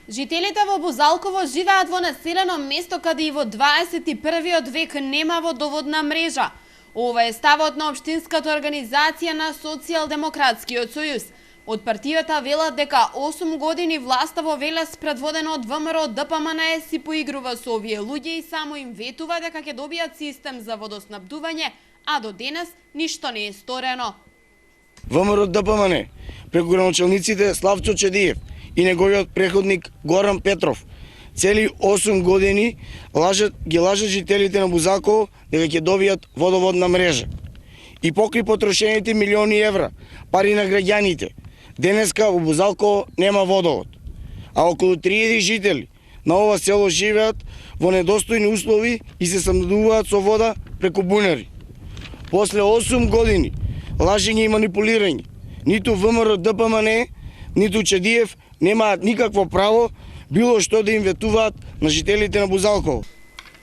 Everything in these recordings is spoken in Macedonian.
Жителите во Бузалково живеат во населено место каде и во 21 век нема водоводна мрежа. Ова е ставот на општинската организација на Социјалдемократскиот сојуз. Од партијата велат дека 8 години власта во Велес, предводена од ВМРО ДПМН, си поигрува со овие луѓе и само им ветува дека ќе добијат систем за водоснабдување, а до денес ништо не е сторено. ВМРО ДПМН преку градоначалниците Славчо Чедиев и неговиот преходник Горан Петров цели 8 години ги лажат жителите на Бузалково дека ќе добијат водоводна мрежа. И покри потрошените милиони евра, пари на граѓаните, денеска во Бузалково нема водовод. А околу 3000 жители на ова село живеат во недостојни услови и се снабдуваат со вода преку бунари. После 8 години лажење и манипулирање, ниту ВМРО ДПМН, ниту Чедиев немаат никакво право било што да им ветуваат на жителите на Бузалково.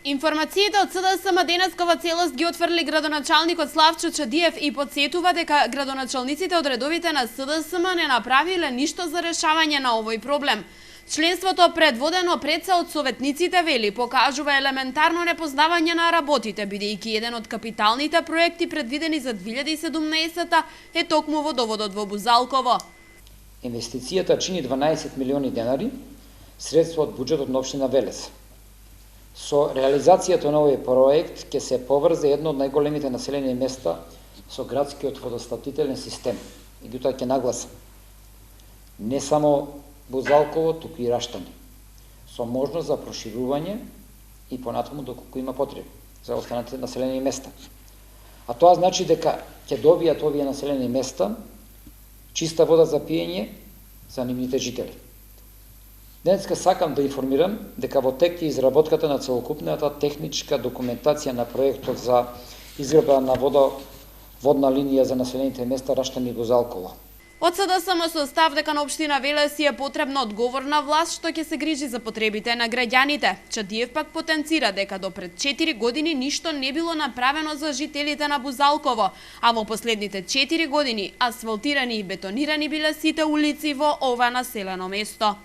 Информациите од СДСМ денеска во целост ги отфрли градоначалникот Славчо Чедиев и подсетува дека градоначалниците од редовите на СДСМ не направиле ништо за решавање на овој проблем. Членството, предводено пред се од советниците, вели, покажува елементарно непознавање на работите, бидејќи еден од капиталните проекти предвидени за 2017 е токму водоводот во Бузалково. Инвестицијата чини 12 милиони денари, средства од буџетот на општина Велес. Со реализацијата на овој проект ќе се поврзе едно од најголемите населени места со градскиот водоснабдителен систем. Меѓутоа ќе нагласам, не само Бузалково, туку и Раштани, со можност за проширување и понатаму доколку има потреби за останатите населени места. А тоа значи дека ќе добијат овие населени места чиста вода за пиење за нивните жители. Денеска сакам да информирам дека во тек е изработката на целокупната техничка документација на проектот за изградба на водна линија за населените места Раштани и Бузалково. Од СДСМ со став дека на општина Велес е потребна одговорна власт што ќе се грижи за потребите на граѓаните. Чедиев пак потенцира дека до пред 4 години ништо не било направено за жителите на Бузалково, а во последните 4 години асфалтирани и бетонирани биле сите улици во ова населено место.